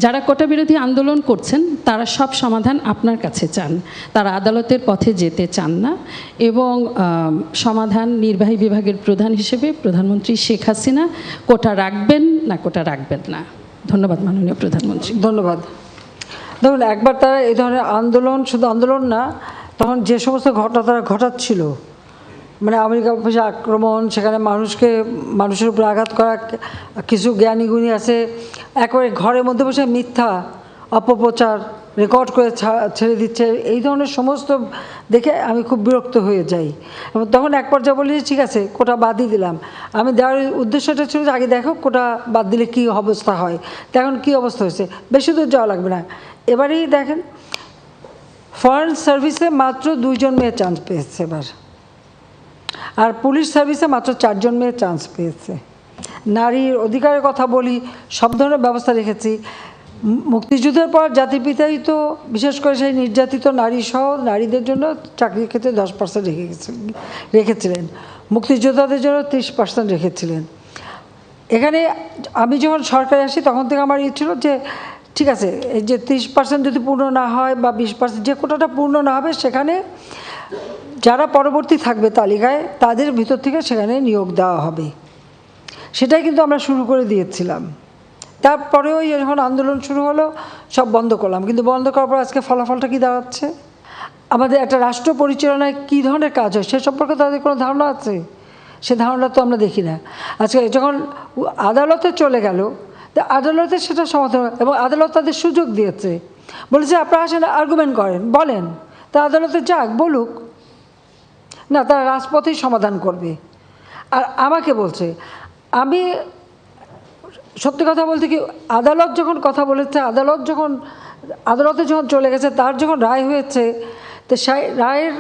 যারা কোটা বিরোধী আন্দোলন করছেন তারা সব সমাধান আপনার কাছে চান, তারা আদালতের পথে যেতে চান না, এবং সমাধান নির্বাহী বিভাগের প্রধান হিসেবে প্রধানমন্ত্রী শেখ হাসিনা কোটা রাখবেন না কোটা রাখবেন না। ধন্যবাদ মাননীয় প্রধানমন্ত্রী। ধন্যবাদ। দেখুন, একবার তারা এই ধরনের আন্দোলন, শুধু আন্দোলন না, তখন যে সমস্ত ঘটনা তারা ঘটাচ্ছিল, মানে আমেরিকা অফিসে আক্রমণ, সেখানে মানুষের উপর আঘাত করা, কিছু জ্ঞানীগুণী আছে একেবারে ঘরের মধ্যে বসে মিথ্যা অপপ্রচার রেকর্ড করে ছেড়ে দিচ্ছে, এই ধরনের সমস্ত দেখে আমি খুব বিরক্ত হয়ে যাই। এবং তখন এক পর্যায়ে বলি ঠিক আছে কোটা বাদই দিলাম। আমি দেওয়ার উদ্দেশ্যটা ছিল যে আগে দেখো কোটা বাদ দিলে কী অবস্থা হয়, এখন কী অবস্থা হয়েছে, বেশি দূর যাওয়া লাগবে না। এবারেই দেখেন ফরেন সার্ভিসে মাত্র 2 জন মেয়ে চান্স পেয়েছে এবার, আর পুলিশ সার্ভিসে মাত্র 4 জন মেয়ে চান্স পেয়েছে। নারীর অধিকারের কথা বলি, সব ধরনের ব্যবস্থা রেখেছি। মুক্তিযুদ্ধের পর জাতির পিতাই তো বিশেষ করে সেই নির্যাতিত নারী সহ নারীদের জন্য চাকরির ক্ষেত্রে 10% রেখেছিলেন, মুক্তিযোদ্ধাদের জন্য 30% রেখেছিলেন। এখানে আমি যখন সরকারে আসি তখন থেকে আমার ইচ্ছে ছিল যে ঠিক আছে এই যে 30% যদি পূর্ণ না হয় বা 20% যে কোটাটা পূর্ণ না হবে, সেখানে যারা পরবর্তী থাকবে তালিকায় তাদের ভিতর থেকে সেখানে নিয়োগ দেওয়া হবে। সেটাই কিন্তু আমরা শুরু করে দিয়েছিলাম। তারপরেও যখন আন্দোলন শুরু হলো সব বন্ধ করলাম, কিন্তু বন্ধ করার পর আজকে ফলাফলটা কী দাঁড়াচ্ছে? আমাদের একটা রাষ্ট্র পরিচালনায় কী ধরনের কাজ হয় সে সম্পর্কে তাদের কোনো ধারণা আছে? সে ধারণা তো আমরা দেখি না। আজকে যখন আদালতে চলে গেল, আদালতে সেটা সমাধান, এবং আদালত তাদের সুযোগ দিয়েছে, বলেছে আপনারা আসেন আর্গুমেন্ট করেন, বলেন, তা আদালতে যাক বলুক না, তারা রাজপথেই সমাধান করবে। আর আমাকে বলছে, আমি সত্যি কথা বলতে কি, আদালত যখন কথা বলেছে, আদালতে যখন চলে গেছে, তার যখন রায় হয়েছে, তো সেই রায়ের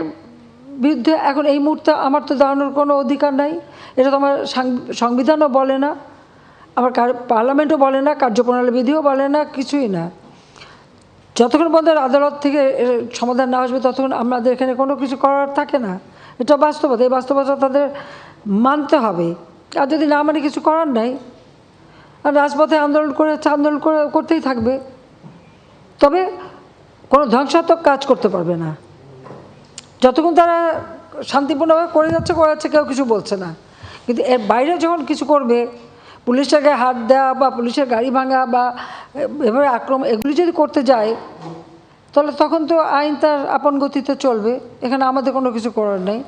বিরুদ্ধে এখন এই মুহূর্তে আমার তো দাঁড়ানোর কোনো অধিকার নাই। এটা তো আমার সংবিধানও বলে না, আমার পার্লামেন্টও বলে না, কার্যপ্রণালী বিধিও বলে না, কিছুই না। যতক্ষণ পর্যন্ত আদালত থেকে সমাধান না আসবে ততক্ষণ আমাদের এখানে কোনো কিছু করার থাকে না। এটা বাস্তবতা, এই বাস্তবতা তাদের মানতে হবে। আর যদি না মানে কিছু করার নাই, আর রাজপথে আন্দোলন করতেই থাকবে, তবে কোনো ধ্বংসাত্মক কাজ করতে পারবে না। যতক্ষণ তারা শান্তিপূর্ণভাবে করে যাচ্ছে কেউ কিছু বলছে না। কিন্তু এর বাইরে যখন কিছু করবে, পুলিশের গায়ে হাত দেওয়া বা পুলিশের গাড়ি ভাঙা বা এভাবে আক্রমণ, এগুলি যদি করতে যায়, তাহলে তখন তো আইন তার আপন গতিতে চলবে, এখানে আমাদের কোনো কিছু করার নেই।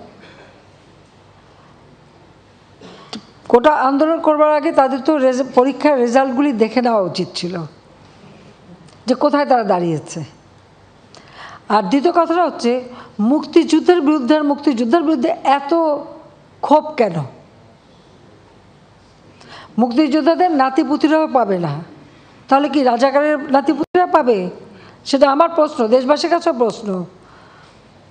কোটা আন্দোলন করবার আগে তাদের তো পরীক্ষার রেজাল্টগুলি দেখে নেওয়া উচিত ছিল যে কোথায় তারা দাঁড়িয়েছে। আর দ্বিতীয় কথাটা হচ্ছে মুক্তিযুদ্ধের বিরুদ্ধে এত ক্ষোভ কেন? মুক্তিযোদ্ধাদের নাতিপুতিরাও পাবে না, তাহলে কি রাজাকারের নাতিপুতিরা পাবে? সেটা আমার প্রশ্ন, দেশবাসীর কাছেও প্রশ্ন,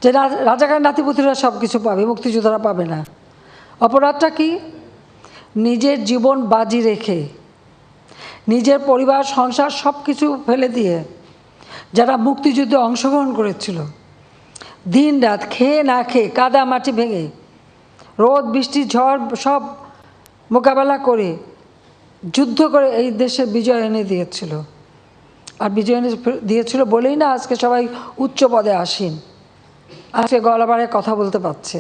যে রাজাকারের নাতিপুতিরা সব কিছু পাবে, মুক্তিযোদ্ধারা পাবে না। অপরাধটা কি? নিজের জীবন বাজি রেখে, নিজের পরিবার সংসার সব কিছু ফেলে দিয়ে যারা মুক্তিযুদ্ধে অংশগ্রহণ করেছিল, দিন রাত খেয়ে না খেয়ে, কাদা মাটি ভেঙে, রোদ বৃষ্টি ঝড় সব মোকাবেলা করে যুদ্ধ করে এই দেশে বিজয় এনে দিয়েছিল। আর বিজয় এনে দিয়েছিল বলেই না আজকে সবাই উচ্চ পদে আসীন, আজকে গলা বাড়ায় কথা বলতে পারছে।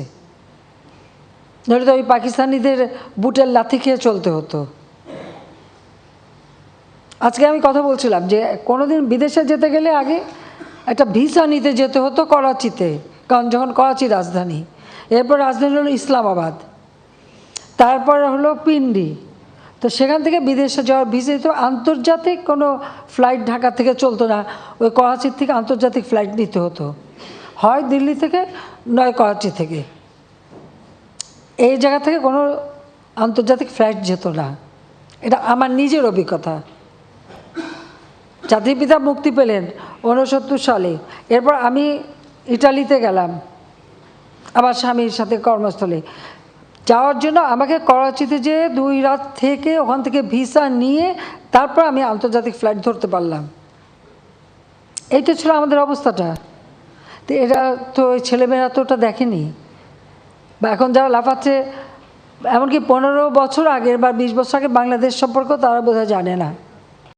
ধরে তো ওই পাকিস্তানিদের বুটের লাথি খেয়ে চলতে হতো। আজকে আমি কথা বলছিলাম যে কোনোদিন বিদেশে যেতে গেলে আগে একটা ভিসা নিতে যেতে হতো করাচিতে, কারণ যখন করাচি রাজধানী, এরপর রাজধানী হলো ইসলামাবাদ, তারপর হলো পিন্ডি। তো সেখান থেকে বিদেশে যাওয়ার ভিসা তো আন্তর্জাতিক কোনো ফ্লাইট ঢাকা থেকে চলতো না, ওই করাচির থেকে আন্তর্জাতিক ফ্লাইট নিতে হতো, হয় দিল্লি থেকে নয় করাচি থেকে। এই জায়গা থেকে কোনো আন্তর্জাতিক ফ্লাইট যেত না, এটা আমার নিজের অভিজ্ঞতা। জাতির পিতা মুক্তি পেলেন 69 সালে, এরপর আমি ইটালিতে গেলাম আবার স্বামীর সাথে কর্মস্থলে যাওয়ার জন্য। আমাকে করাচিতে যেয়ে 2 রাত থেকে ওখান থেকে ভিসা নিয়ে তারপর আমি আন্তর্জাতিক ফ্লাইট ধরতে পারলাম। এইটা ছিল আমাদের অবস্থাটা। তো এটা তো ওই ছেলেমেয়েরা তো ওটা দেখেনি, বা এখন যারা লাফাচ্ছে, এমনকি 15 বছর আগের বা 20 বছর আগে বাংলাদেশ সম্পর্কেও তারা বোধহয় জানে না।